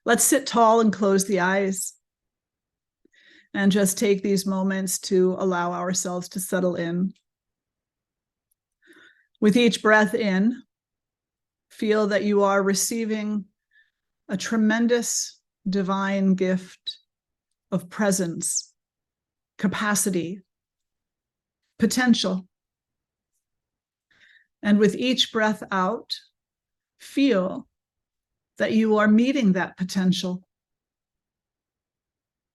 Let's sit tall and close the eyes and just take these moments to allow ourselves to settle in. With each breath in, feel that you are receiving a tremendous divine gift of presence, capacity, potential. And with each breath out, feel that you are meeting that potential,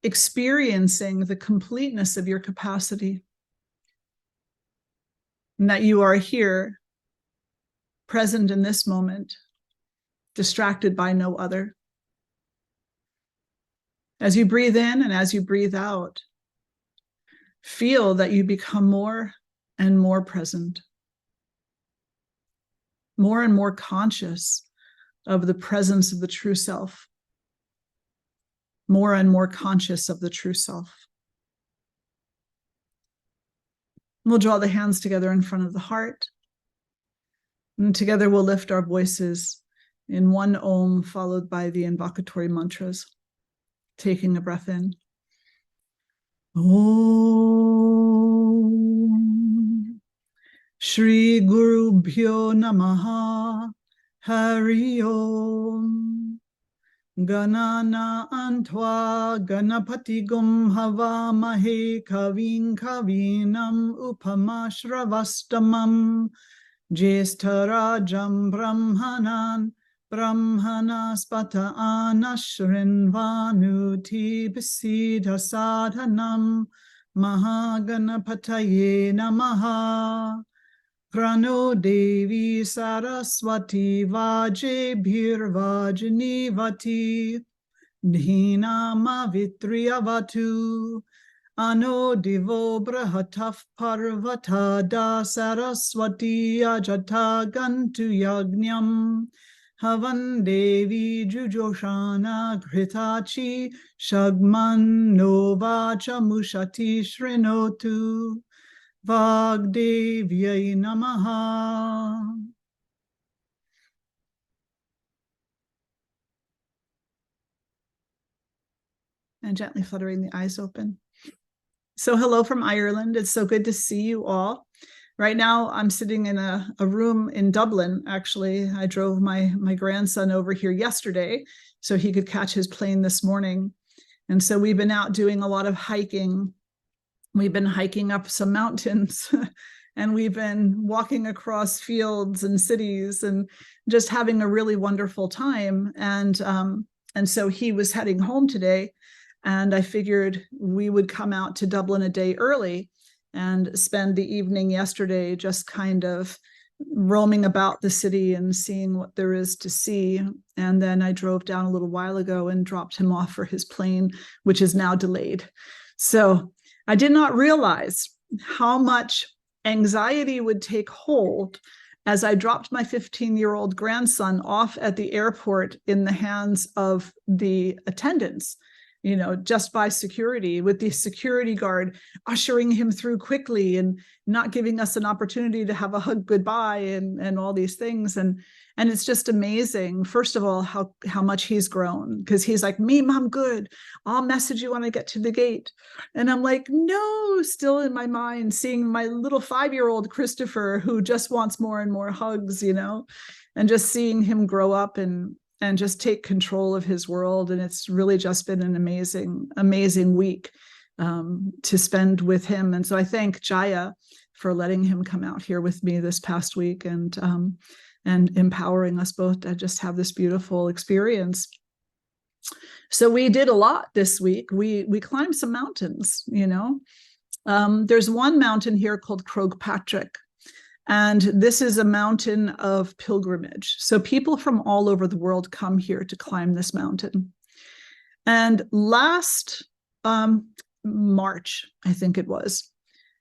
experiencing the completeness of your capacity, and that you are here, present in this moment, distracted by no other. As you breathe in and as you breathe out, feel that you become more and more present, more and more conscious of the presence of the true self, more and more conscious of the true self. We'll draw the hands together in front of the heart, and together we'll lift our voices in one Om followed by the invocatory mantras, taking a breath in. Om Shri Guru Bhyo Namaha Hari Om Ganana Antva Ganapati Gum Hava Mahe Kavin Kavinam Upamashravastamam Jyestarajam Brahmanan Brahmanaspata Anashrinvanuti Bisidha Sadhanam Mahaganapataye Namaha Prano Devi Saraswati Vajebhirvajini Vati Dhinama Vitriyavatu Ano Divo Brahataf Parvatada Saraswati Ajata Gantu Yagnyam Havan Devi Jujoshana Gritachi Shagman Novacha Mushati Shrinotu Vagdevyai Namaha. And gently fluttering the eyes open. So hello from Ireland. It's so good to see you all. Right now, I'm sitting in a room in Dublin, actually. I drove my grandson over here yesterday so he could catch his plane this morning. And so we've been out doing a lot of hiking. We've been hiking up some mountains and we've been walking across fields and cities and just having a really wonderful time. And so he was heading home today, and I figured we would come out to Dublin a day early and spend the evening yesterday just kind of roaming about the city and seeing what there is to see. And then I drove down a little while ago and dropped him off for his plane, which is now delayed. So I did not realize how much anxiety would take hold as I dropped my 15-year-old grandson off at the airport in the hands of the attendants, you know, just by security, with the security guard ushering him through quickly and not giving us an opportunity to have a hug goodbye and all these things. And it's just amazing, first of all, how much he's grown, because he's like, "Mom, I'm good. I'll message you when I get to the gate." And I'm like, no, still in my mind, seeing my little 5-year-old Christopher who just wants more and more hugs, you know, and just seeing him grow up and just take control of his world. And it's really just been an amazing week to spend with him. And so I thank Jaya for letting him come out here with me this past week and empowering us both to just have this beautiful experience. So we did a lot this week. We climbed some mountains, you know. There's one mountain here called Croagh Patrick. And this is a mountain of pilgrimage. So people from all over the world come here to climb this mountain. And last March, I think it was,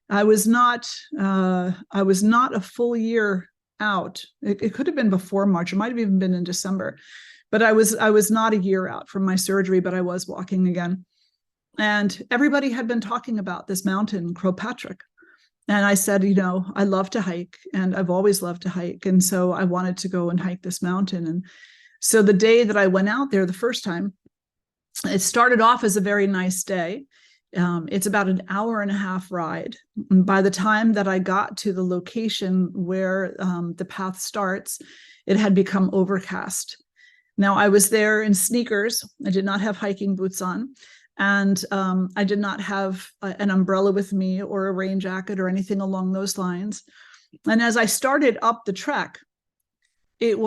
I was not a full year out. It could have been before March. It might have even been in December. But I was not a year out from my surgery, but I was walking again. And everybody had been talking about this mountain, Croagh Patrick. And I said, you know, I love to hike and I've always loved to hike. And so I wanted to go and hike this mountain. And So the day that I went out there the first time, it started off as a very nice day. It's about an hour and a half ride. And by the time that I got to the location where the path starts, it had become overcast. Now, I was there in sneakers. I did not have hiking boots on. And I did not have an umbrella with me or a rain jacket or anything along those lines. And as I started up the trek, it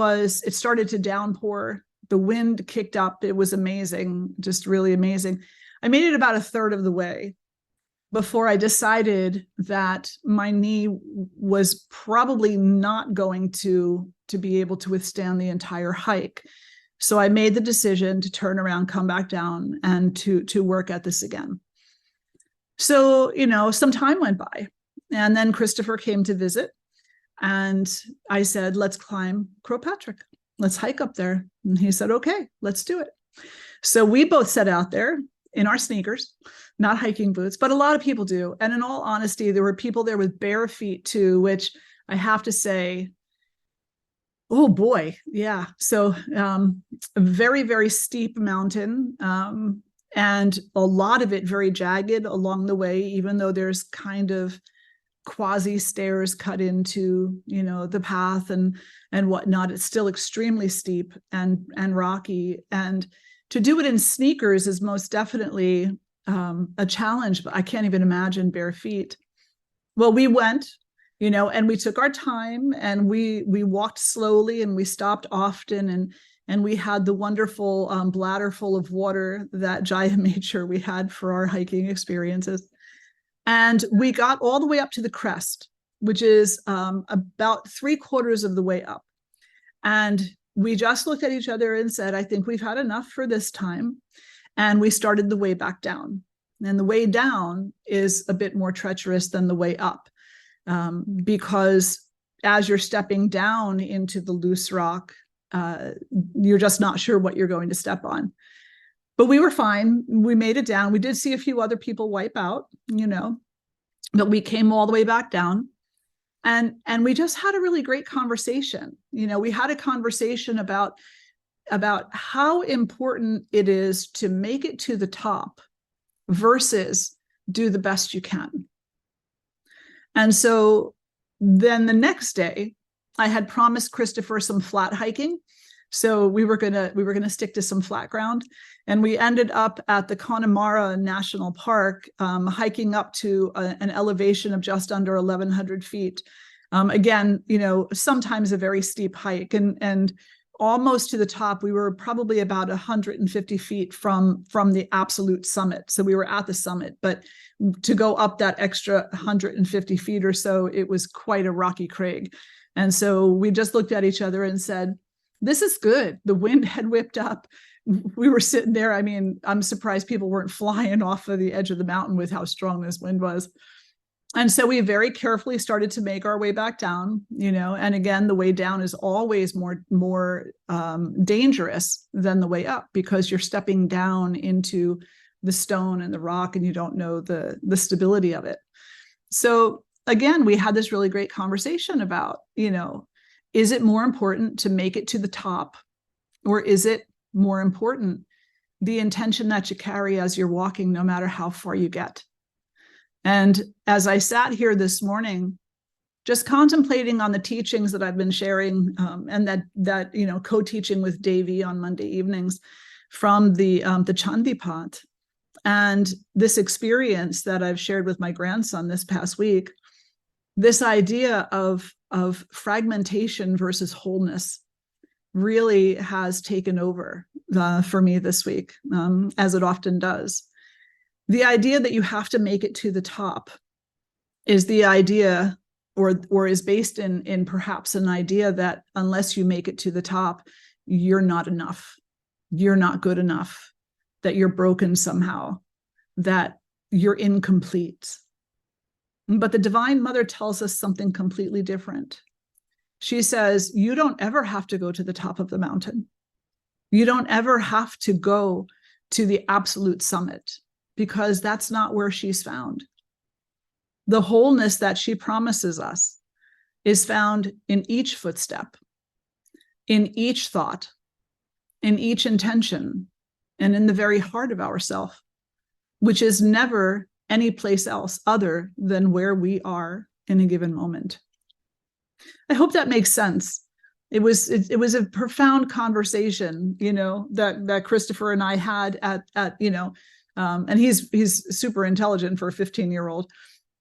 started to downpour. The wind kicked up. It was amazing, just really amazing. I made it about a third of the way before I decided that my knee was probably not going to be able to withstand the entire hike. So I made the decision to turn around, come back down, and to work at this again. So, some time went by, and then Christopher came to visit, and I said, let's climb Croagh Patrick. Let's hike up there. And he said, okay, let's do it. So we both set out there in our sneakers, not hiking boots, but a lot of people do. And in all honesty, there were people there with bare feet too, which I have to say, oh boy, yeah. So a very, very steep mountain, and a lot of it very jagged along the way, even though there's kind of quasi stairs cut into, the path and whatnot. It's still extremely steep and rocky. And to do it in sneakers is most definitely a challenge, but I can't even imagine bare feet. Well, we went, and we took our time, and we walked slowly, and we stopped often, and we had the wonderful bladder full of water that Jaya made sure we had for our hiking experiences. And we got all the way up to the crest, which is about 3/4 of the way up. And we just looked at each other and said, I think we've had enough for this time. And we started the way back down. And the way down is a bit more treacherous than the way up, because as you're stepping down into the loose rock, you're just not sure what you're going to step on. But we were fine. We made it down. We did see a few other people wipe out, but we came all the way back down. And we just had a really great conversation. We had a conversation about how important it is to make it to the top versus do the best you can. And so then the next day, I had promised Christopher some flat hiking. So we were gonna stick to some flat ground, and we ended up at the Connemara National Park, hiking up to an elevation of just under 1,100 feet. Again, sometimes a very steep hike, and almost to the top. We were probably about 150 feet from the absolute summit. So we were at the summit, but to go up that extra 150 feet or so, it was quite a rocky crag. And so we just looked at each other and said, this is good. The wind had whipped up. We were sitting there. I mean, I'm surprised people weren't flying off of the edge of the mountain with how strong this wind was. And so we very carefully started to make our way back down, and again, the way down is always more dangerous than the way up, because you're stepping down into the stone and the rock, and you don't know the stability of it. So again, we had this really great conversation about, is it more important to make it to the top, or is it more important the intention that you carry as you're walking, no matter how far you get? And as I sat here this morning, just contemplating on the teachings that I've been sharing, and that co-teaching with Devi on Monday evenings from the Chandipat, and this experience that I've shared with my grandson this past week, this idea of fragmentation versus wholeness really has taken over for me this week, as it often does. The idea that you have to make it to the top is the idea, or is based in perhaps an idea that unless you make it to the top, you're not enough, you're not good enough, that you're broken somehow, that you're incomplete. But the Divine Mother tells us something completely different. She says, you don't ever have to go to the top of the mountain. You don't ever have to go to the absolute summit, because that's not where she's found. The wholeness that she promises us is found in each footstep, in each thought, in each intention and in the very heart of ourself, which is never any place else other than where we are in a given moment. I hope that makes sense. It was a profound conversation, that Christopher and I had at and he's super intelligent for a 15-year-old.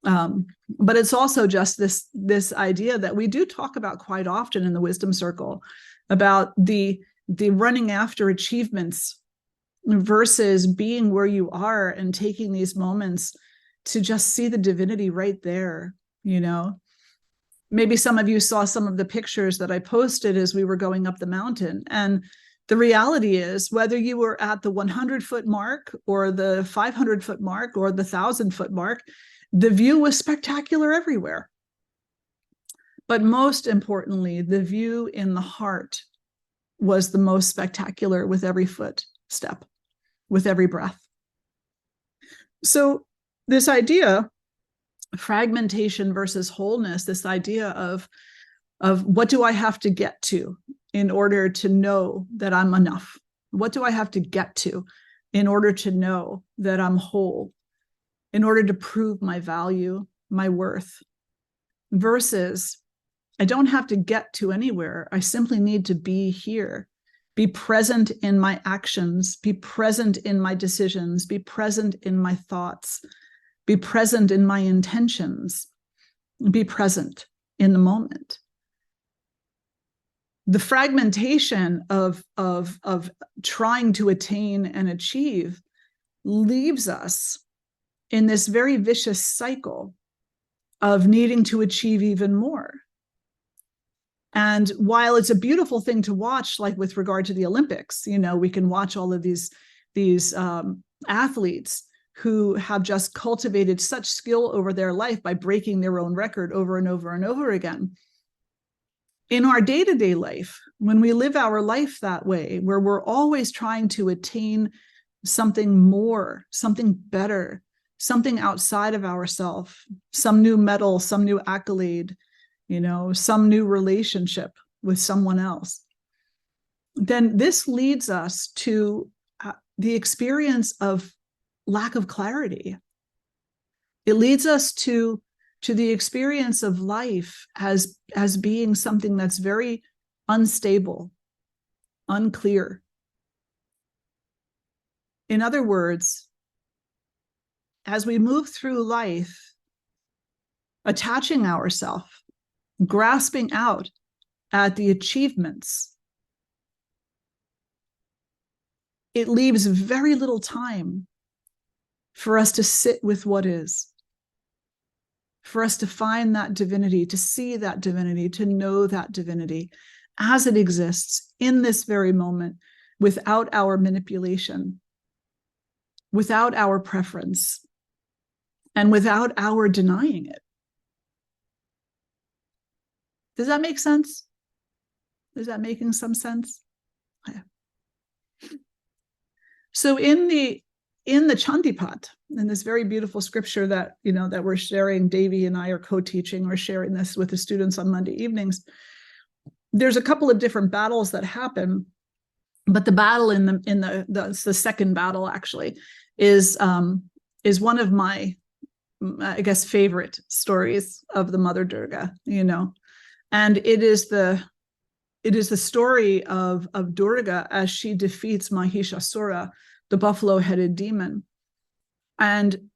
But it's also just this idea that we do talk about quite often in the wisdom circle about the running after achievements versus being where you are and taking these moments to just see the divinity right there. Maybe some of you saw some of the pictures that I posted as we were going up the mountain. And the reality is, whether you were at the 100-foot mark or the 500-foot mark or the 1,000-foot mark, the view was spectacular everywhere. But most importantly, the view in the heart was the most spectacular with every footstep, with every breath. So this idea, fragmentation versus wholeness, this idea of what do I have to get to in order to know that I'm enough? What do I have to get to in order to know that I'm whole, in order to prove my value, my worth? Versus, I don't have to get to anywhere. I simply need to be here, be present in my actions, be present in my decisions, be present in my thoughts, be present in my intentions, be present in the moment. The fragmentation of trying to attain and achieve leaves us in this very vicious cycle of needing to achieve even more. And while it's a beautiful thing to watch, like with regard to the Olympics, we can watch all of these athletes who have just cultivated such skill over their life by breaking their own record over and over and over again. In our day-to-day life, when we live our life that way, where we're always trying to attain something more, something better, something outside of ourselves, some new medal, some new accolade, some new relationship with someone else, then this leads us to the experience of lack of clarity. It leads us to the experience of life as being something that's very unstable, unclear. In other words, as we move through life, attaching ourselves, grasping out at the achievements, it leaves very little time for us to sit with what is, for us to find that divinity, to see that divinity, to know that divinity as it exists in this very moment, without our manipulation, without our preference, and without our denying it. Does that make sense? Is that making some sense? Yeah. So in the Chandipat, in this very beautiful scripture that that we're sharing, Devi and I are co-teaching, we're sharing this with the students on Monday evenings. There's a couple of different battles that happen, but the battle in the second battle actually is one of my, I guess, favorite stories of the Mother Durga, and it is the story of Durga as she defeats Mahishasura, the buffalo-headed demon. And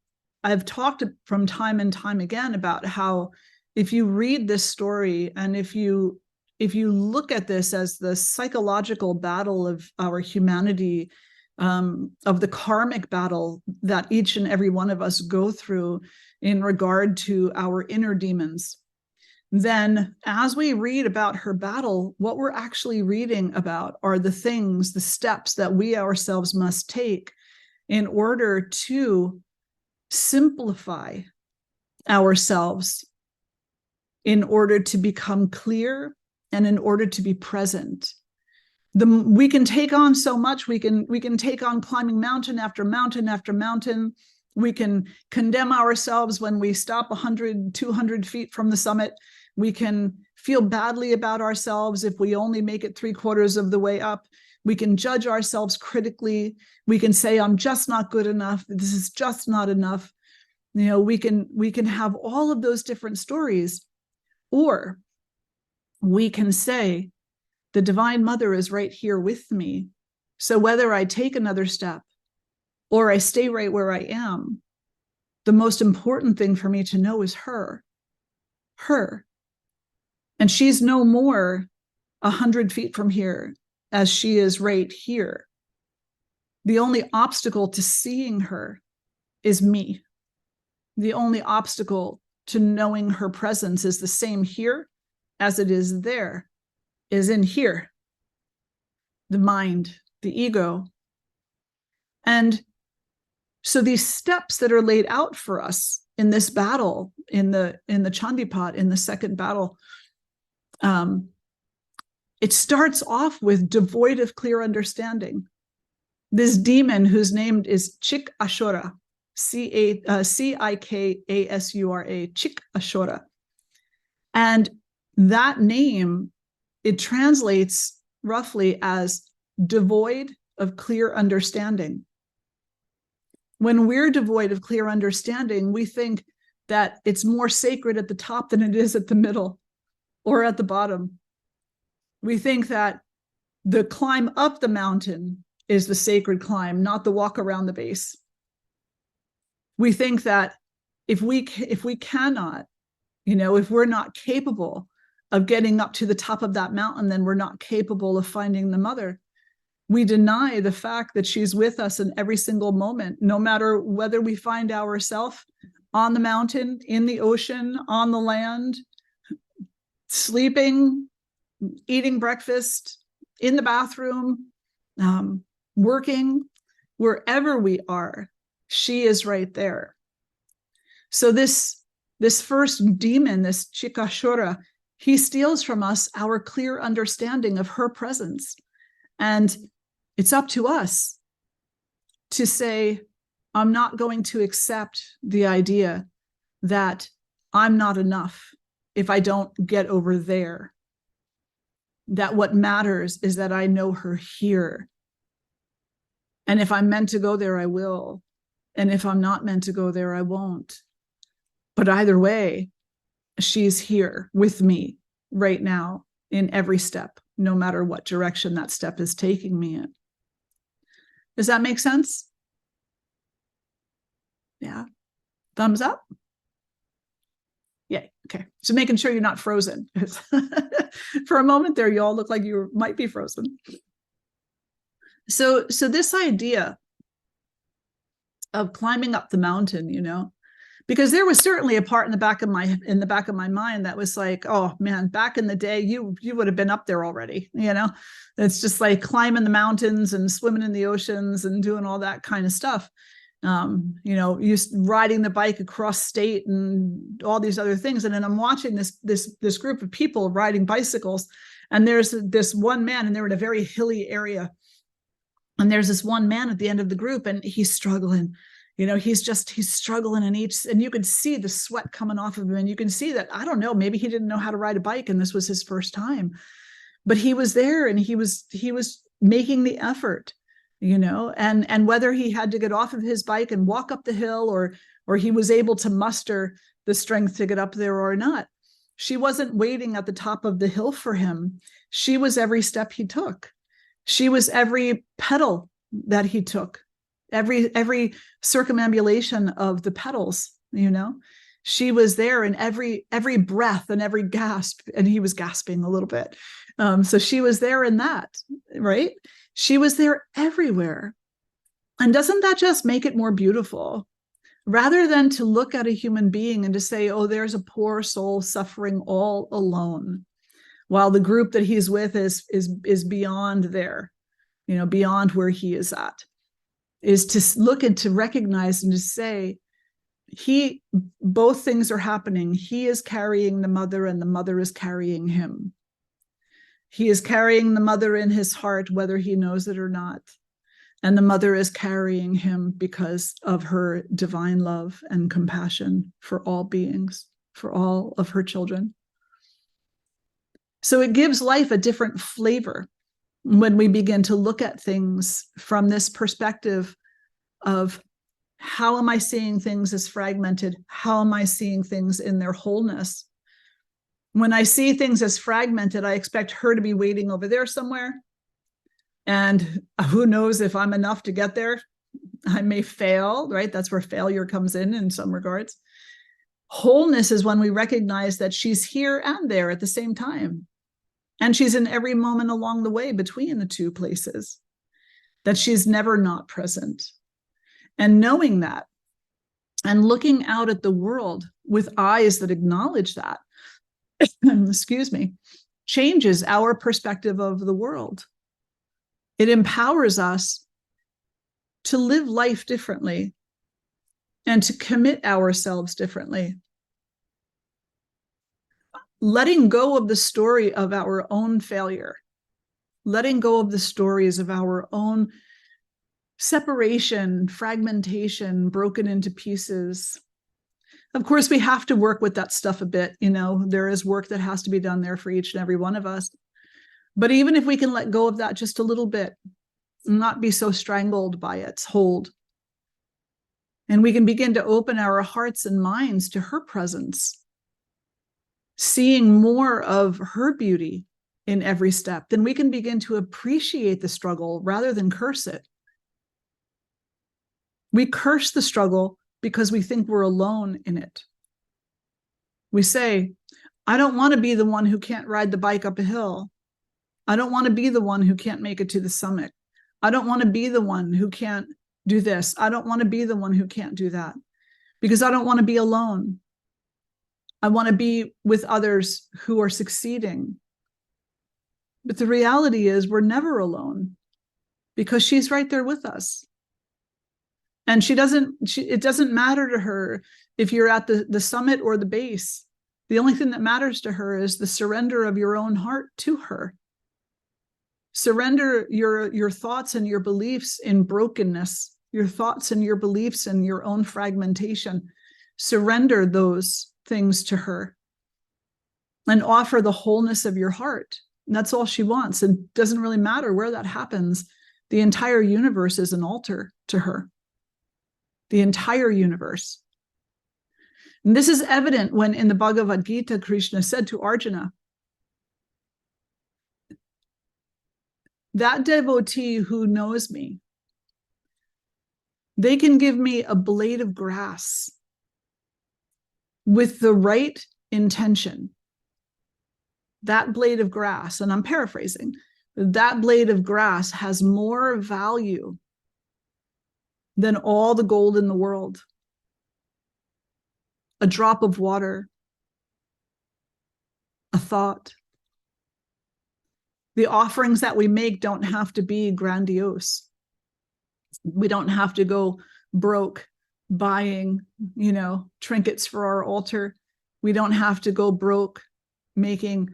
I've talked from time and time again about how if you read this story and if you look at this as the psychological battle of our humanity, of the karmic battle that each and every one of us go through in regard to our inner demons, then as we read about her battle, what we're actually reading about are the things, the steps that we ourselves must take in order to simplify ourselves, in order to become clear, and in order to be present. We can take on so much. We can take on climbing mountain after mountain after mountain. We can condemn ourselves when we stop 100, 200 feet from the summit. We can feel badly about ourselves if we only make it 3/4 of the way up. We can judge ourselves critically. We can say, I'm just not good enough. This is just not enough. We can have all of those different stories. Or we can say, the Divine Mother is right here with me. So whether I take another step or I stay right where I am, the most important thing for me to know is her. And she's no more 100 feet from here as she is right here. The only obstacle to seeing her is me. The only obstacle to knowing her presence is the same here as it is there, is in here, the mind, the ego. And so these steps that are laid out for us in this battle, in the Chandipat, in the second battle, it starts off with devoid of clear understanding. This demon, whose name is Chikasura, Cikasura, Chikasura. And that name, it translates roughly as devoid of clear understanding. When we're devoid of clear understanding, we think that it's more sacred at the top than it is at the middle or at the bottom. We think that the climb up the mountain is the sacred climb, not the walk around the base. We think that if we cannot, if we're not capable of getting up to the top of that mountain, then we're not capable of finding the mother. We deny the fact that she's with us in every single moment, no matter whether we find ourselves on the mountain, in the ocean, on the land, sleeping, eating breakfast, in the bathroom, working, wherever we are, she is right there. So this first demon, this Chikasura, he steals from us our clear understanding of her presence. And it's up to us to say, I'm not going to accept the idea that I'm not enough if I don't get over there. That what matters is that I know her here. And if I'm meant to go there, I will. And if I'm not meant to go there, I won't. But either way, she's here with me right now in every step, no matter what direction that step is taking me in. Does that make sense? Yeah. Thumbs up? Yeah. Okay. So making sure you're not frozen. For a moment there, you all look like you might be frozen. So this idea of climbing up the mountain, because there was certainly a part in the back of my mind that was like, oh man, back in the day, you would have been up there already. It's just like climbing the mountains and swimming in the oceans and doing all that kind of stuff. You riding the bike across state and all these other things. And then I'm watching this group of people riding bicycles, and there's this one man, and they're in a very hilly area. And there's this one man at the end of the group, and he's struggling. He's struggling, and you can see the sweat coming off of him, and you can see that, I don't know, maybe he didn't know how to ride a bike and this was his first time, but he was there and he was making the effort, and whether he had to get off of his bike and walk up the hill or he was able to muster the strength to get up there or not, she wasn't waiting at the top of the hill for him. She was every step he took. She was every pedal that he took. Every circumambulation of the pedals, she was there in every breath and every gasp, and he was gasping a little bit. So she was there in that, right? She was there everywhere. And doesn't that just make it more beautiful? Rather than to look at a human being and to say, oh, there's a poor soul suffering all alone, while the group that he's with is beyond there, beyond where he is at. Is to look and to recognize and to say, both things are happening. He is carrying the mother, and the mother is carrying him. He is carrying the mother in his heart, whether he knows it or not. And the mother is carrying him because of her divine love and compassion for all beings, for all of her children. So it gives life a different flavor when we begin to look at things from this perspective of how am I seeing things as fragmented? How am I seeing things in their wholeness? When I see things as fragmented, I expect her to be waiting over there somewhere. And who knows if I'm enough to get there? I may fail, right? That's where failure comes in some regards. Wholeness is when we recognize that she's here and there at the same time. And she's in every moment along the way between the two places, that she's never not present. And knowing that and looking out at the world with eyes that acknowledge that, excuse me, changes our perspective of the world. It empowers us to live life differently and to commit ourselves differently. Letting go of the story of our own failure, letting go of the stories of our own separation, fragmentation, broken into pieces. Of course, we have to work with that stuff a bit. There is work that has to be done there for each and every one of us. But even if we can let go of that just a little bit, not be so strangled by its hold, and we can begin to open our hearts and minds to her presence, seeing more of her beauty in every step, then we can begin to appreciate the struggle rather than curse it. We curse the struggle because we think we're alone in it. We say, I don't want to be the one who can't ride the bike up a hill. I don't want to be the one who can't make it to the summit. I don't want to be the one who can't do this. I don't want to be the one who can't do that, because I don't want to be alone. I want to be with others who are succeeding. But the reality is we're never alone, because she's right there with us. And it doesn't matter to her if you're at the summit or the base. The only thing that matters to her is the surrender of your own heart to her. Surrender your thoughts and your beliefs in brokenness, your thoughts and your beliefs in your own fragmentation. Surrender those things to her and offer the wholeness of your heart. And that's all she wants. And it doesn't really matter where that happens. The entire universe is an altar to her. The entire universe. And this is evident when in the Bhagavad Gita, Krishna said to Arjuna, that devotee who knows me, they can give me a blade of grass with the right intention. That blade of grass, and I'm paraphrasing, that blade of grass has more value than all the gold in the world. A drop of water, a thought. The offerings that we make don't have to be grandiose. We don't have to go broke buying, trinkets for our altar. We don't have to go broke making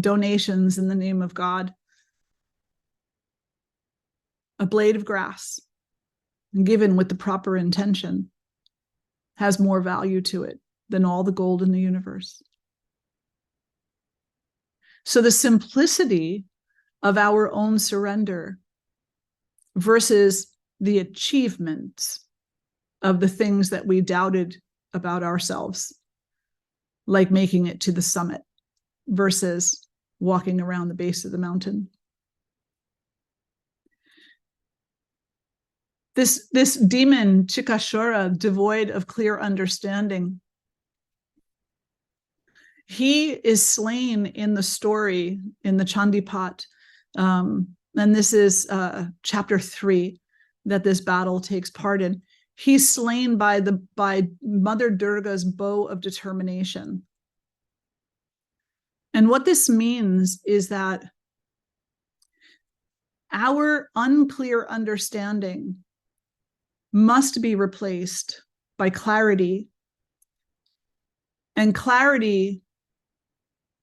donations in the name of God. A blade of grass, given with the proper intention, has more value to it than all the gold in the universe. So the simplicity of our own surrender versus the achievements of the things that we doubted about ourselves, like making it to the summit versus walking around the base of the mountain. This demon, Chikashura, devoid of clear understanding, he is slain in the story in the Chandipat. And this is chapter 3 that this battle takes part in. He's slain by Mother Durga's bow of determination. And what this means is that our unclear understanding must be replaced by clarity. And clarity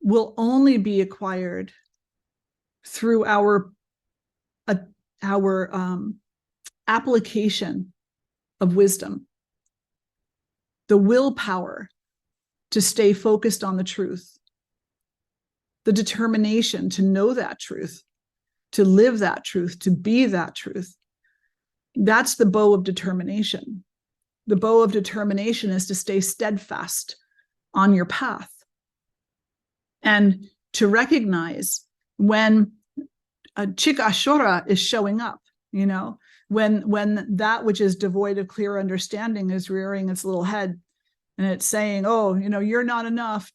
will only be acquired through our application of wisdom, the willpower to stay focused on the truth, the determination to know that truth, to live that truth, to be that truth. That's the bow of determination. The bow of determination is to stay steadfast on your path and to recognize when a Chik Ashura is showing up, you know, when that which is devoid of clear understanding is rearing its little head and it's saying, oh, you know, you're not enough,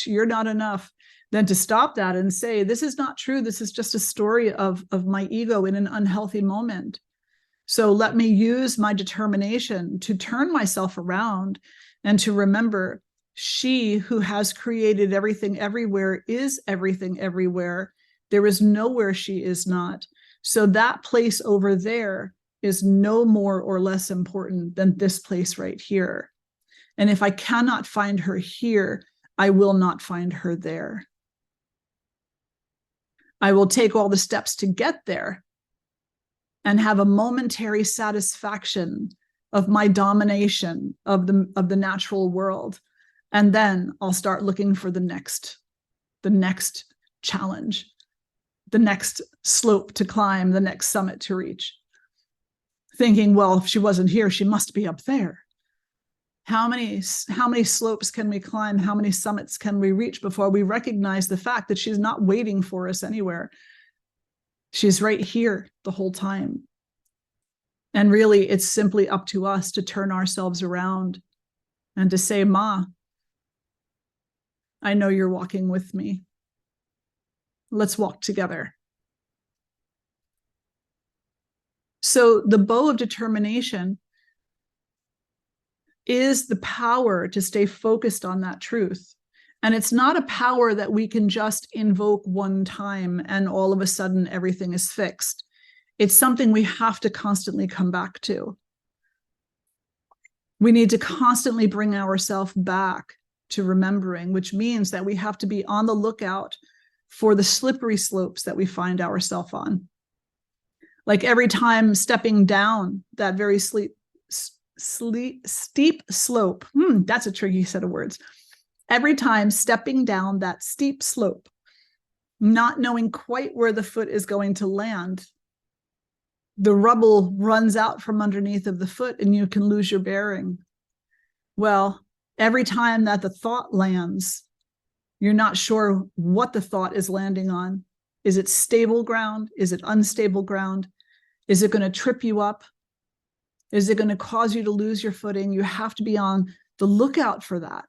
you're not enough, then to stop that and say, this is not true. This is just a story of my ego in an unhealthy moment. So let me use my determination to turn myself around and to remember she who has created everything everywhere is everything everywhere. There is nowhere she is not. So that place over there is no more or less important than this place right here. And if I cannot find her here, I will not find her there. I will take all the steps to get there and have a momentary satisfaction of my domination of the natural world. And then I'll start looking for the next challenge, the next slope to climb, the next summit to reach. Thinking, well, if she wasn't here, she must be up there. How many slopes can we climb? How many summits can we reach before we recognize the fact that she's not waiting for us anywhere? She's right here the whole time. And really, it's simply up to us to turn ourselves around and to say, Ma, I know you're walking with me. Let's walk together. So the bow of determination is the power to stay focused on that truth. And it's not a power that we can just invoke one time and all of a sudden everything is fixed. It's something we have to constantly come back to. We need to constantly bring ourselves back to remembering, which means that we have to be on the lookout for the slippery slopes that we find ourselves on. Like every time stepping down that very steep slope, that's a tricky set of words. Every time stepping down that steep slope, not knowing quite where the foot is going to land, the rubble runs out from underneath of the foot and you can lose your bearing. Well, every time that the thought lands, you're not sure what the thought is landing on. Is it stable ground? Is it unstable ground? Is it going to trip you up? Is it going to cause you to lose your footing? You have to be on the lookout for that.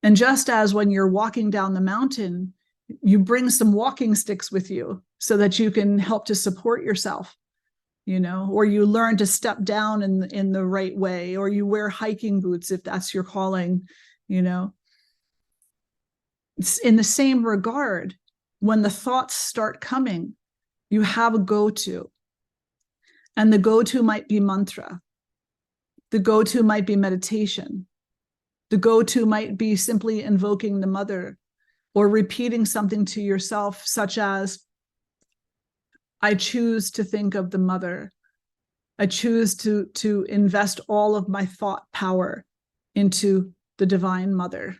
And just as when you're walking down the mountain, you bring some walking sticks with you so that you can help to support yourself, you know, or you learn to step down in the right way, or you wear hiking boots if that's your calling, you know. It's in the same regard, when the thoughts start coming, you have a go-to. And the go-to might be mantra. The go-to might be meditation. The go-to might be simply invoking the mother or repeating something to yourself, such as, I choose to think of the mother. I choose to invest all of my thought power into the divine mother.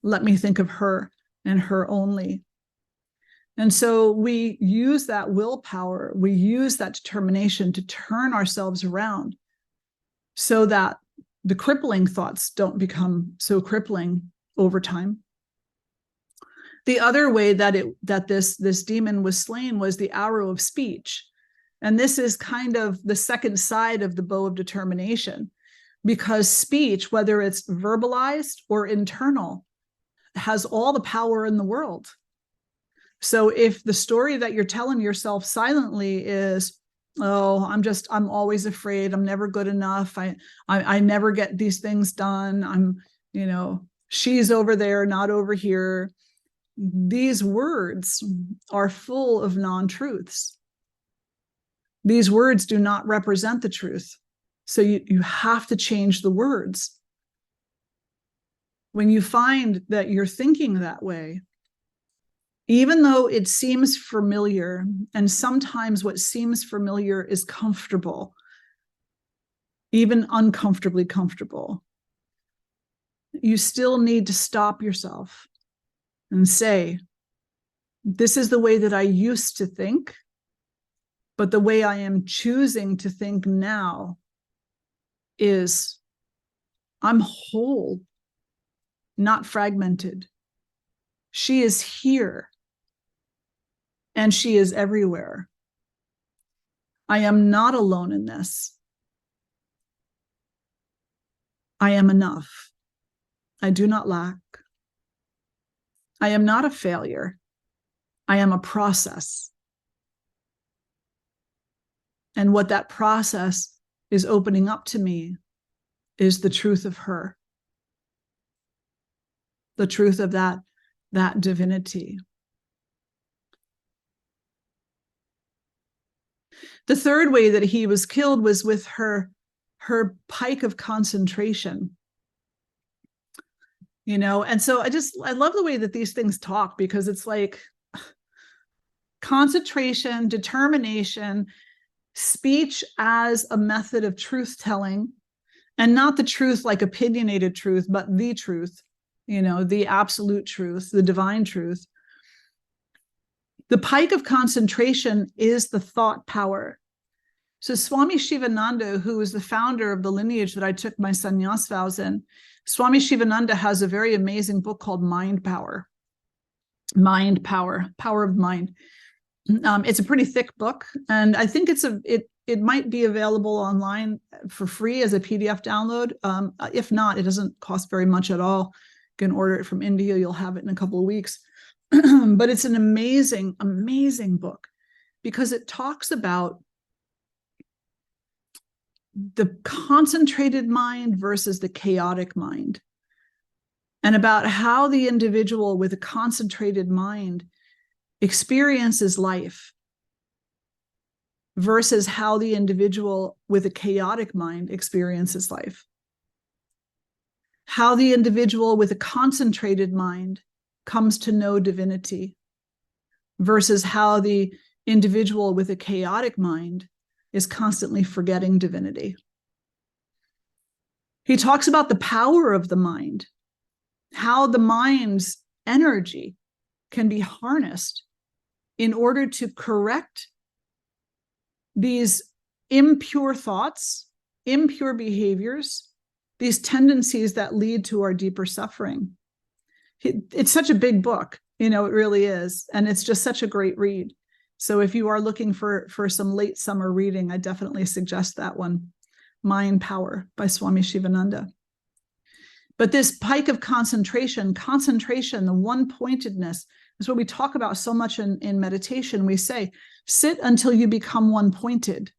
Let me think of her and her only. And so we use that willpower, we use that determination to turn ourselves around so that the crippling thoughts don't become so crippling over time. The other way that this demon was slain was the arrow of speech. And this is kind of the second side of the bow of determination, because speech, whether it's verbalized or internal, has all the power in the world. So if the story that you're telling yourself silently is, oh, I'm always afraid, I'm never good enough, I never get these things done, she's over there, not over here. These words are full of non-truths. These words do not represent the truth. So you have to change the words. When you find that you're thinking that way, even though it seems familiar, and sometimes what seems familiar is comfortable, even uncomfortably comfortable, you still need to stop yourself and say, this is the way that I used to think, But the way I am choosing to think now is I'm whole, not fragmented. She is here, and she is everywhere. I am not alone in this. I am enough. I do not lack. I am not a failure. I am a process. And what that process is opening up to me is the truth of her, the truth of that divinity. The third way that he was killed was with her pike of concentration. You know, and so I love the way that these things talk, because it's like concentration, determination, speech as a method of truth telling, and not the truth like opinionated truth, but the truth, you know, the absolute truth, the divine truth. The pike of concentration is the thought power. So Swami Shivananda, who is the founder of the lineage that I took my sannyas vows in, Swami Shivananda has a very amazing book called Mind Power. Mind Power, Power of Mind. It's a pretty thick book, and I think it might be available online for free as a PDF download. If not, it doesn't cost very much at all. You can order it from India. You'll have it in a couple of weeks. But it's an amazing, amazing book, because it talks about the concentrated mind versus the chaotic mind, and about how the individual with a concentrated mind experiences life versus how the individual with a chaotic mind experiences life. How the individual with a concentrated mind comes to know divinity versus how the individual with a chaotic mind is constantly forgetting divinity. He talks about the power of the mind, how the mind's energy can be harnessed in order to correct these impure thoughts, impure behaviors, these tendencies that lead to our deeper suffering. It's such a big book, you know, it really is. And it's just such a great read. So if you are looking for some late summer reading, I definitely suggest that one, Mind Power by Swami Shivananda. But this pike of concentration, the one-pointedness, is what we talk about so much in meditation. We say, sit until you become one-pointed.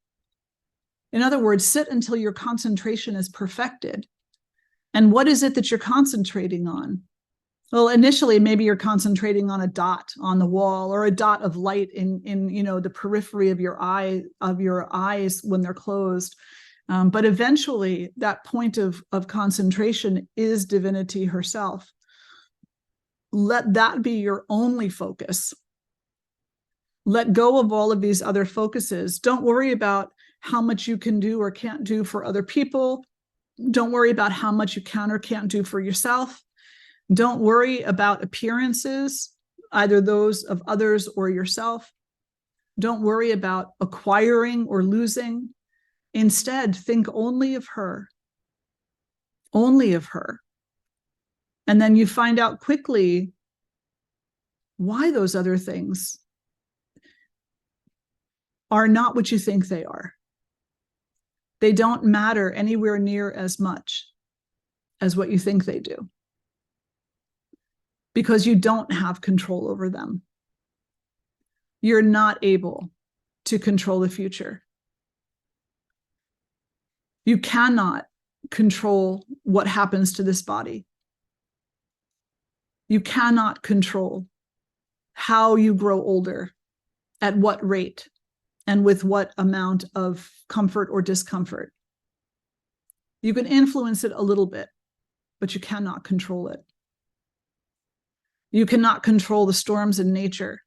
In other words, sit until your concentration is perfected. And what is it that you're concentrating on? Well, initially, maybe you're concentrating on a dot on the wall, or a dot of light in you know, the periphery of your eyes when they're closed. But eventually, that point of concentration is divinity herself. Let that be your only focus. Let go of all of these other focuses. Don't worry about how much you can do or can't do for other people. Don't worry about how much you can or can't do for yourself. Don't worry about appearances, either those of others or yourself. Don't worry about acquiring or losing. Instead, think only of her. Only of her. And then you find out quickly why those other things are not what you think they are. They don't matter anywhere near as much as what you think they do, because you don't have control over them. You're not able to control the future. You cannot control what happens to this body. You cannot control how you grow older, at what rate, and with what amount of comfort or discomfort. You can influence it a little bit, but you cannot control it. You cannot control the storms in nature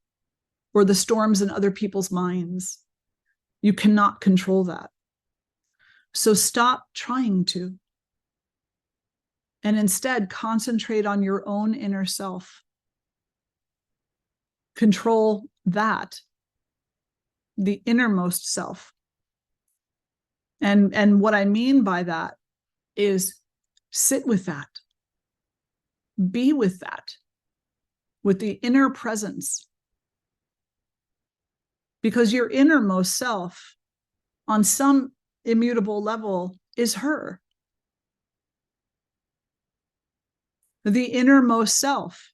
or the storms in other people's minds. You cannot control that. So stop trying to, and instead concentrate on your own inner self. Control that. the innermost self. And what I mean by that is sit with that, be with that, with the inner presence. Because your innermost self, on some immutable level, is her. The innermost self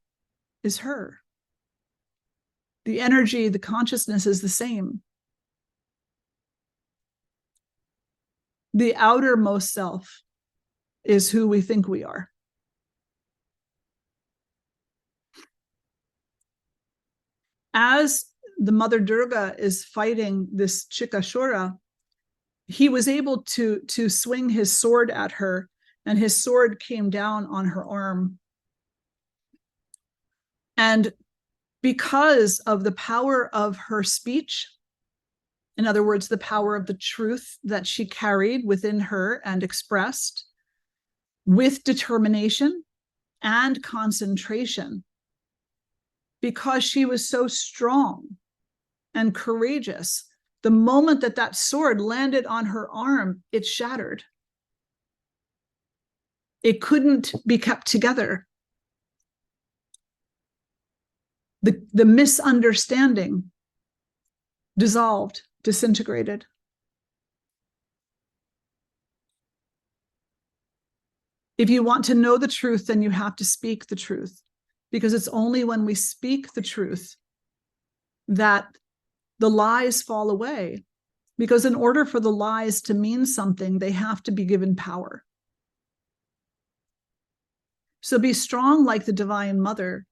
is her. The energy, the consciousness is the same. The outermost self is who we think we are. As the Mother Durga is fighting this Chikashura, he was able to swing his sword at her, and his sword came down on her arm. And because of the power of her speech, in other words, the power of the truth that she carried within her and expressed, with determination and concentration, because she was so strong and courageous, the moment that that sword landed on her arm, it shattered. It couldn't be kept together. The misunderstanding dissolved, disintegrated. If you want to know the truth, then you have to speak the truth, because it's only when we speak the truth that the lies fall away. Because in order for the lies to mean something, they have to be given power. So be strong like the Divine Mother,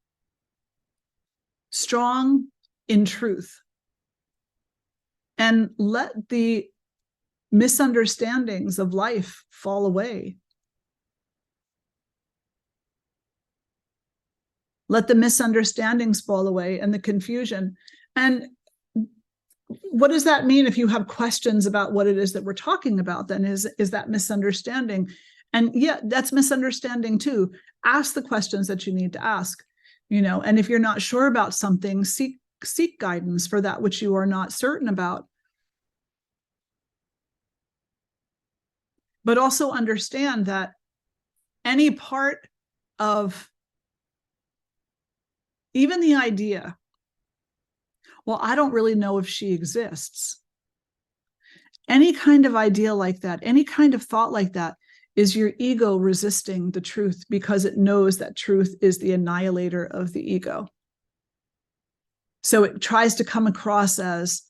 strong in truth, and let the misunderstandings of life fall away. Let the misunderstandings fall away and the confusion. And what does that mean if you have questions about what it is that we're talking about? Then is that misunderstanding? And yeah, that's misunderstanding too. Ask the questions that you need to ask, and if you're not sure about something, seek guidance for that which you are not certain about. But also understand that any part of even the idea, well, I don't really know if she exists. Any kind of idea like that, any kind of thought like that, is your ego resisting the truth, because it knows that truth is the annihilator of the ego. So it tries to come across as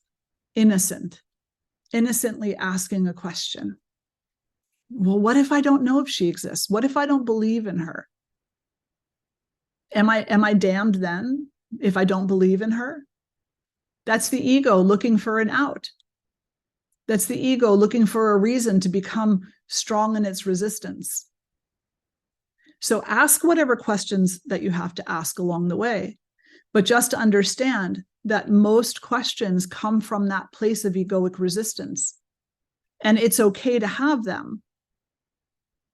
innocently asking a question. Well, what if I don't know if she exists? What if I don't believe in her? Am I damned then if I don't believe in her? That's the ego looking for an out. That's the ego looking for a reason to become strong in its resistance. So ask whatever questions that you have to ask along the way, but just to understand that most questions come from that place of egoic resistance. And it's okay to have them.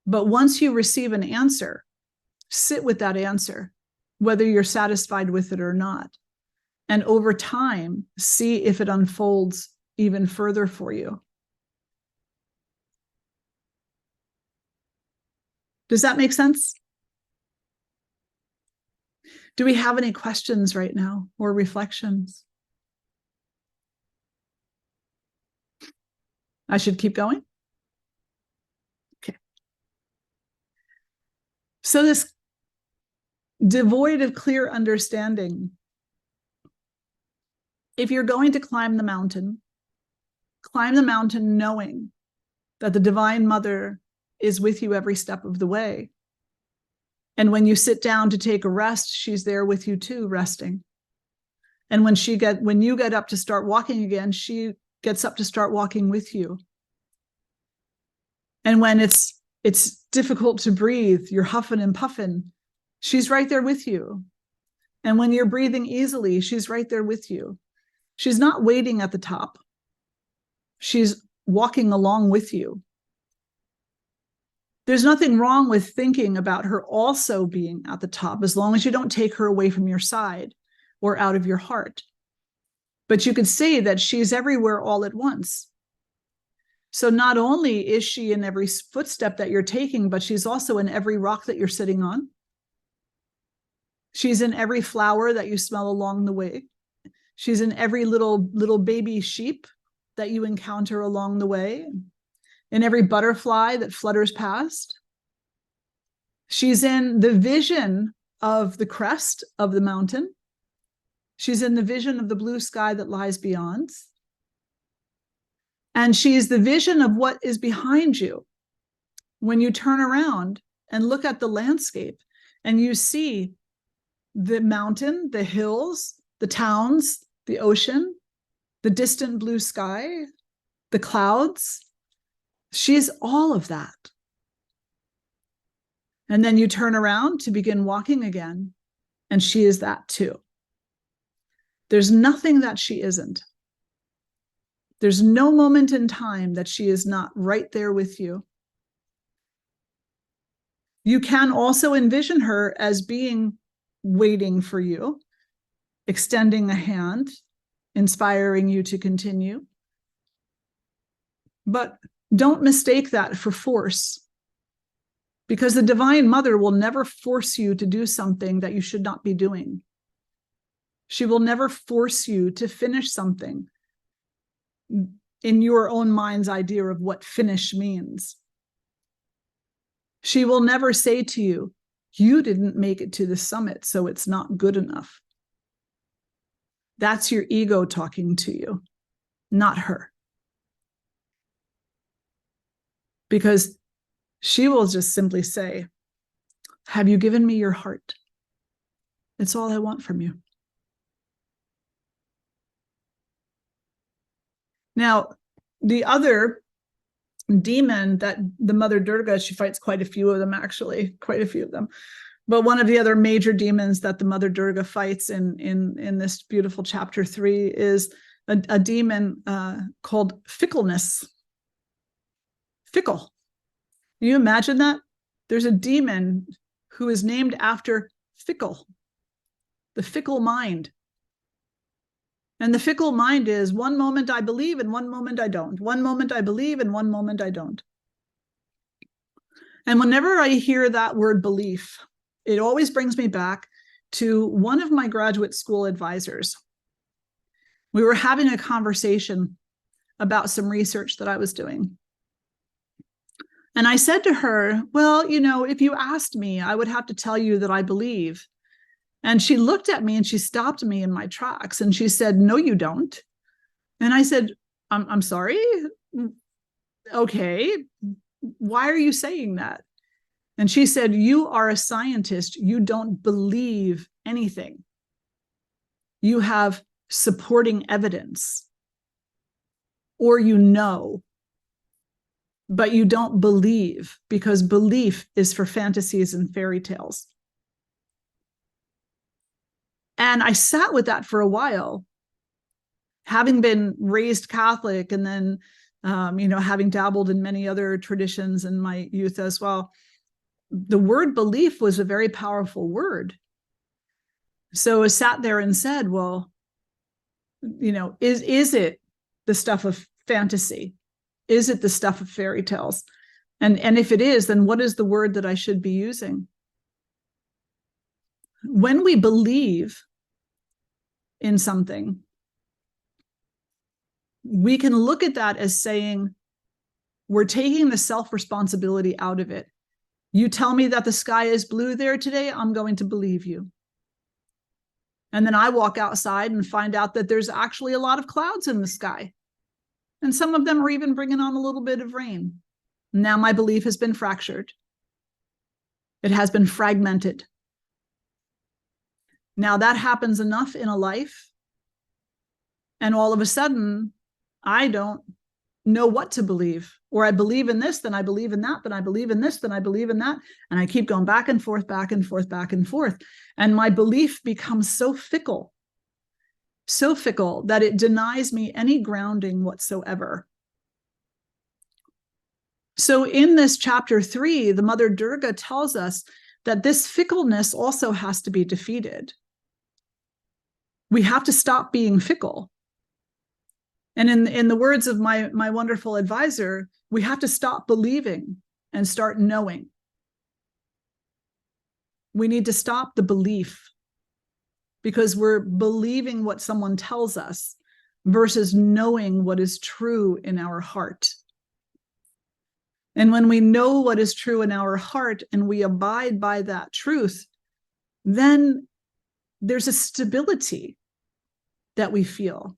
But once you receive an answer, sit with that answer, whether you're satisfied with it or not. And over time, see if it unfolds even further for you. Does that make sense? Do we have any questions right now or reflections? I should keep going? Okay. So this devoid of clear understanding, if you're going to climb the mountain knowing that the Divine Mother is with you every step of the way. And when you sit down to take a rest, she's there with you too, resting. And when you get up to start walking again, she gets up to start walking with you. And when it's difficult to breathe, you're huffing and puffing, she's right there with you. And when you're breathing easily, she's right there with you. She's not waiting at the top. She's walking along with you. There's nothing wrong with thinking about her also being at the top, as long as you don't take her away from your side or out of your heart. But you could see that she's everywhere all at once. So not only is she in every footstep that you're taking, but she's also in every rock that you're sitting on. She's in every flower that you smell along the way. She's in every little baby sheep that you encounter along the way, in every butterfly that flutters past. She's in the vision of the crest of the mountain. She's in the vision of the blue sky that lies beyond. And she's the vision of what is behind you when you turn around and look at the landscape and you see the mountain, the hills, the towns, the ocean, the distant blue sky, the clouds. She's all of that. And then you turn around to begin walking again, and she is that too. There's nothing that she isn't. There's no moment in time that she is not right there with you. You can also envision her as being waiting for you, extending a hand, inspiring you to continue. But don't mistake that for force, because the Divine Mother will never force you to do something that you should not be doing. She will never force you to finish something in your own mind's idea of what finish means. She will never say to you, you didn't make it to the summit, so it's not good enough. That's your ego talking to you, not her. Because she will just simply say, have you given me your heart? It's all I want from you. Now, the other demon that the Mother Durga, she fights quite a few of them, actually, quite a few of them. But one of the other major demons that the Mother Durga fights in this beautiful chapter 3 is a demon called fickleness. Fickle. Can you imagine that? There's a demon who is named after fickle, the fickle mind. And the fickle mind is one moment I believe and one moment I don't. One moment I believe and one moment I don't. And whenever I hear that word belief, it always brings me back to one of my graduate school advisors. We were having a conversation about some research that I was doing. And I said to her, well, you know, if you asked me, I would have to tell you that I believe. And she looked at me and she stopped me in my tracks and she said, no, you don't. And I said, I'm sorry. Okay. Why are you saying that? And she said, you are a scientist. You don't believe anything. You have supporting evidence, or you know, but you don't believe, because belief is for fantasies and fairy tales. And I sat with that for a while, having been raised Catholic and then, having dabbled in many other traditions in my youth as well. The word belief was a very powerful word. So I sat there and said, well, is it the stuff of fantasy? Is it the stuff of fairy tales? And if it is, then what is the word that I should be using? When we believe in something, we can look at that as saying, we're taking the self-responsibility out of it. You tell me that the sky is blue there today, I'm going to believe you. And then I walk outside and find out that there's actually a lot of clouds in the sky. And some of them are even bringing on a little bit of rain. Now my belief has been fractured. It has been fragmented. Now that happens enough in a life, and all of a sudden, I don't know what to believe. Or I believe in this, then I believe in that, then I believe in this, then I believe in that. And I keep going back and forth, back and forth, back and forth. And my belief becomes so fickle that it denies me any grounding whatsoever. So in this chapter 3, the Mother Durga tells us that this fickleness also has to be defeated. We have to stop being fickle. And in the words of my wonderful advisor, we have to stop believing and start knowing. We need to stop the belief, because we're believing what someone tells us versus knowing what is true in our heart. And when we know what is true in our heart and we abide by that truth, then there's a stability that we feel.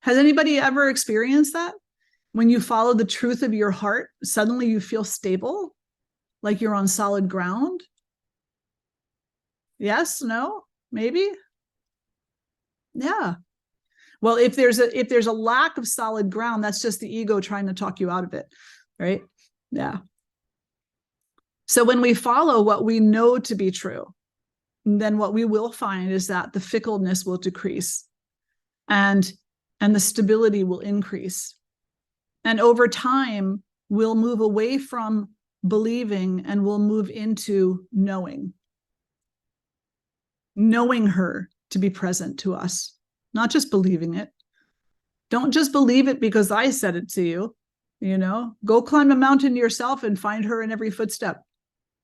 Has anybody ever experienced that? When you follow the truth of your heart, suddenly you feel stable, like you're on solid ground? Yes? No? Maybe? Yeah. Well, if there's a lack of solid ground, that's just the ego trying to talk you out of it, right? Yeah. So when we follow what we know to be true, then what we will find is that the fickleness will decrease and the stability will increase. And over time, we'll move away from believing and we'll move into knowing her to be present to us, not just believing it. Don't just believe it because I said it to you. Go climb a mountain yourself and find her in every footstep.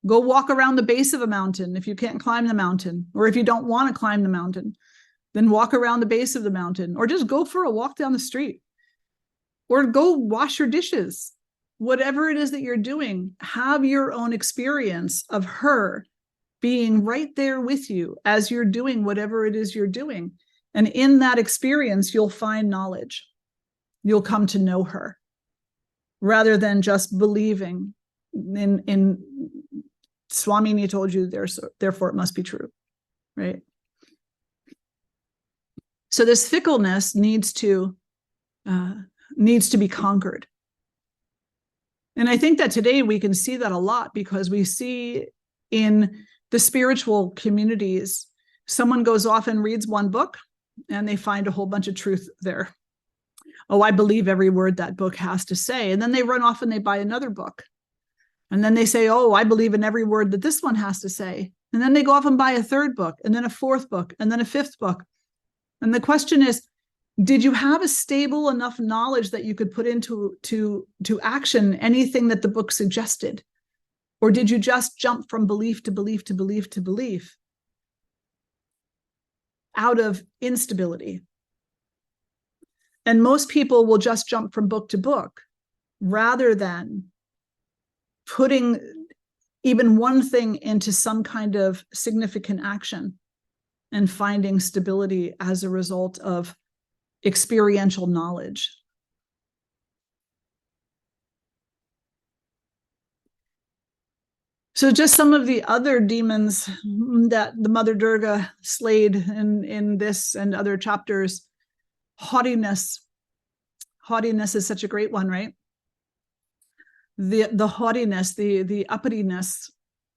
Go walk around the base of a mountain if you can't climb the mountain, or if you don't want to climb the mountain, then walk around the base of the mountain, or just go for a walk down the street, or go wash your dishes. Whatever it is that you're doing, have your own experience of her being right there with you as you're doing whatever it is you're doing. And in that experience, you'll find knowledge. You'll come to know her rather than just believing in Swamini told you, therefore it must be true, right? So this fickleness needs to be conquered. And I think that today we can see that a lot, because we see in the spiritual communities, someone goes off and reads one book and they find a whole bunch of truth there. Oh, I believe every word that book has to say. And then they run off and they buy another book. And then they say, oh, I believe in every word that this one has to say. And then they go off and buy a third book, and then a fourth book, and then a fifth book. And the question is, did you have a stable enough knowledge that you could put into action anything that the book suggested? Or did you just jump from belief to belief to belief to belief out of instability? And most people will just jump from book to book rather than putting even one thing into some kind of significant action and finding stability as a result of experiential knowledge. So just some of the other demons that the Mother Durga slayed in this and other chapters. Haughtiness. Haughtiness is such a great one, right? The haughtiness, the uppityness,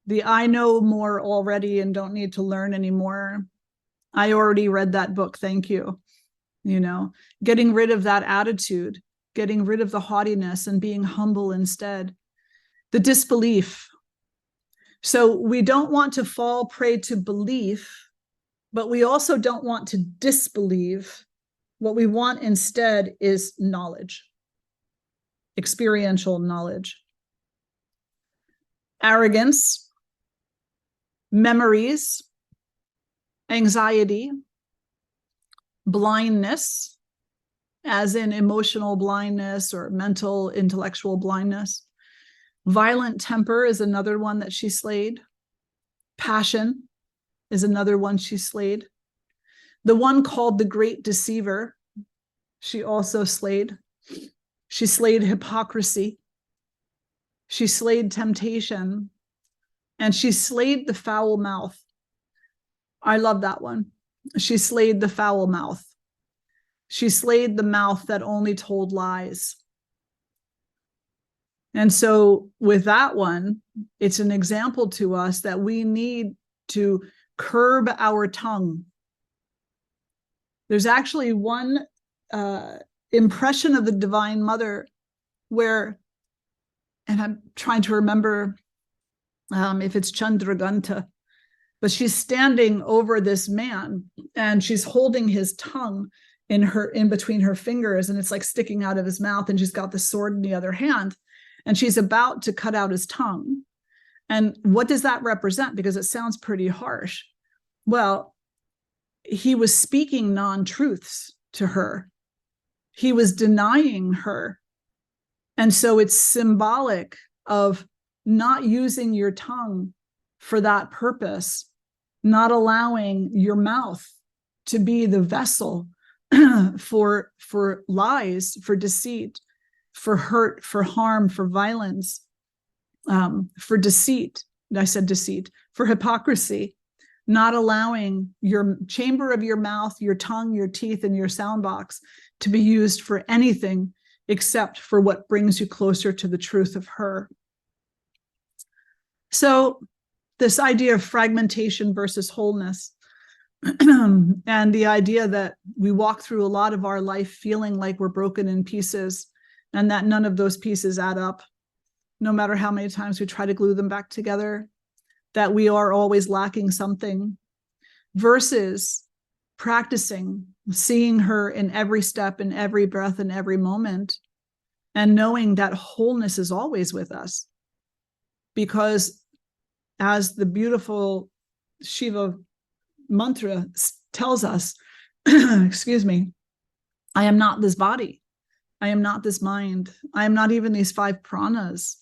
the I know more already and don't need to learn anymore. I already read that book, thank you. Getting rid of that attitude, getting rid of the haughtiness and being humble instead. The disbelief. So we don't want to fall prey to belief, but we also don't want to disbelieve. What we want instead is knowledge. Experiential knowledge. Arrogance, memories, anxiety, blindness, as in emotional blindness or mental, intellectual blindness. Violent temper is another one that she slayed. Passion is another one she slayed. The one called the Great Deceiver, she also slayed. She slayed hypocrisy. She slayed temptation. And she slayed the foul mouth. I love that one. She slayed the foul mouth. She slayed the mouth that only told lies. And so with that one, it's an example to us that we need to curb our tongue. There's actually one impression of the Divine Mother where, and I'm trying to remember if it's Chandraganta, but she's standing over this man and she's holding his tongue in between her fingers, and it's like sticking out of his mouth, and she's got the sword in the other hand, and she's about to cut out his tongue. And what does that represent? Because it sounds pretty harsh. Well, he was speaking non-truths to her. He was denying her. And so it's symbolic of not using your tongue for that purpose, not allowing your mouth to be the vessel for lies, for deceit, for hurt, for harm, for violence, for deceit. I said deceit, for hypocrisy, not allowing your chamber of your mouth, your tongue, your teeth, and your sound box to be used for anything except for what brings you closer to the truth of her. So this idea of fragmentation versus wholeness, and the idea that we walk through a lot of our life feeling like we're broken in pieces, and that none of those pieces add up, no matter how many times we try to glue them back together, that we are always lacking something, versus practicing seeing her in every step, in every breath, in every moment, and knowing that wholeness is always with us. Because as the beautiful Shiva mantra tells us, excuse me, I am not this body. I am not this mind. I am not even these 5 pranas.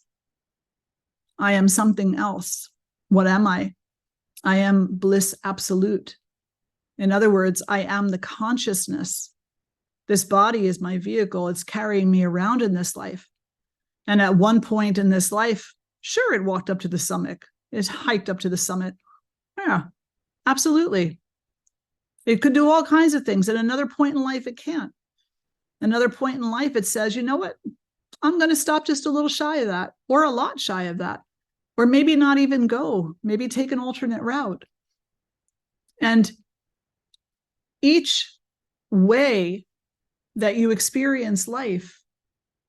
I am something else. What am I? I am bliss absolute. In other words, I am the consciousness. This body is my vehicle. It's carrying me around in this life. And at one point in this life, sure, it walked up to the summit. It hiked up to the summit. Yeah, absolutely. It could do all kinds of things. At another point in life, it can't. Another point in life, it says, you know what? I'm going to stop just a little shy of that, or a lot shy of that, or maybe not even go, maybe take an alternate route. And each way that you experience life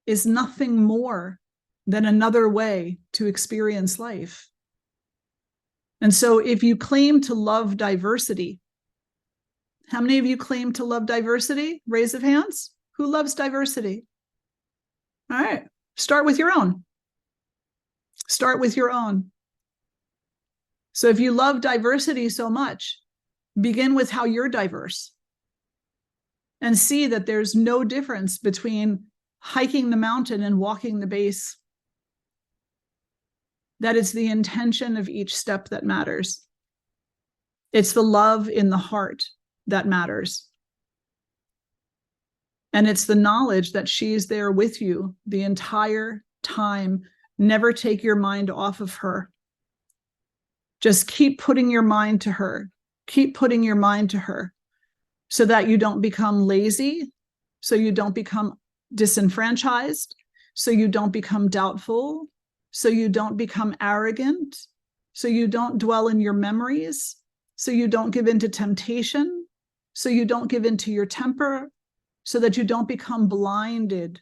is nothing more than another way to experience life. And so if you claim to love diversity, how many of you claim to love diversity? Raise of hands. Who loves diversity? All right, start with your own. Start with your own. So if you love diversity so much, begin with how you're diverse. And see that there's no difference between hiking the mountain and walking the base. That it's the intention of each step that matters. It's the love in the heart that matters. And it's the knowledge that she's there with you the entire time. Never take your mind off of her. Just keep putting your mind to her. Keep putting your mind to her, so that you don't become lazy, so you don't become disenfranchised, so you don't become doubtful, so you don't become arrogant, so you don't dwell in your memories, so you don't give in to temptation, so you don't give in to your temper, so that you don't become blinded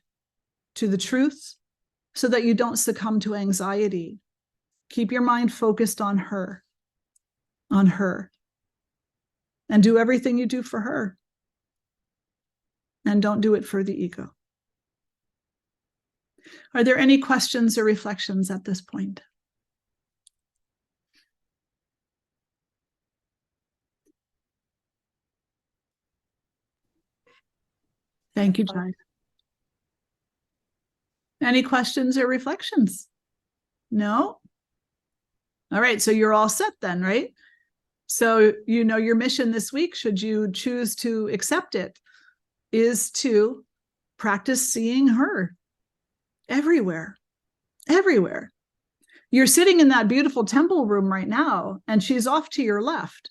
to the truth, so that you don't succumb to anxiety. Keep your mind focused on her, and do everything you do for her. And don't do it for the ego. Are there any questions or reflections at this point? Thank you, Jai. Any questions or reflections? No? All right, so you're all set then, right? So you know your mission this week, should you choose to accept it, is to practice seeing her everywhere, everywhere. You're sitting in that beautiful temple room right now, and she's off to your left.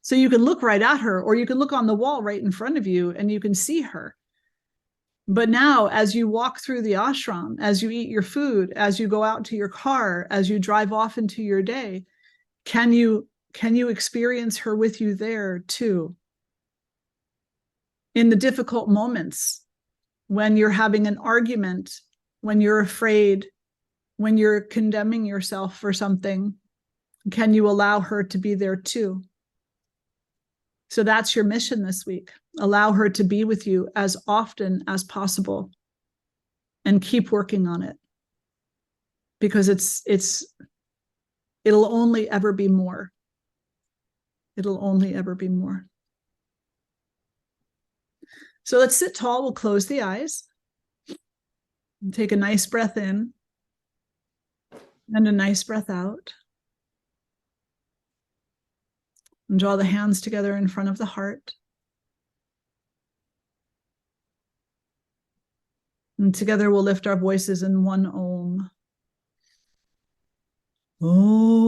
So you can look right at her, or you can look on the wall right in front of you and you can see her. But now, as you walk through the ashram, as you eat your food, as you go out to your car, as you drive off into your day, can you experience her with you there too? In the difficult moments, when you're having an argument, when you're afraid, when you're condemning yourself for something, can you allow her to be there too? So that's your mission this week. Allow her to be with you as often as possible and keep working on it, because it'll only ever be more. It'll only ever be more. So let's sit tall. We'll close the eyes and take a nice breath in and a nice breath out. And draw the hands together in front of the heart. And together we'll lift our voices in one Om. Om.